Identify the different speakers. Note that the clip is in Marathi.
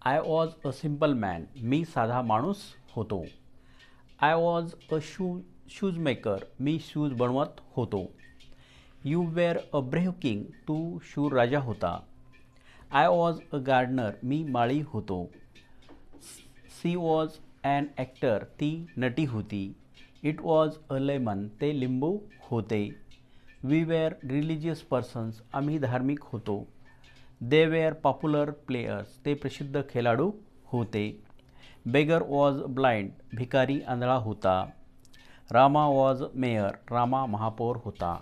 Speaker 1: I was a simple man. मी साधा माणूस होतो. I was a shoes maker. मी शूज बनवत होतो. You were a brave king. तू शूर राजा होता. I was a gardener. मी माळी होतो. She was an actor. ती नटी होती. It was a lemon. ते लिंबू होते. We were religious persons. आम्ही धार्मिक होतो. They were popular players. ते प्रसिद्ध खेळाडू होते. Beggar was blind. भिकारी आंधळा होता. Rama was mayor. रामा महापौर होता.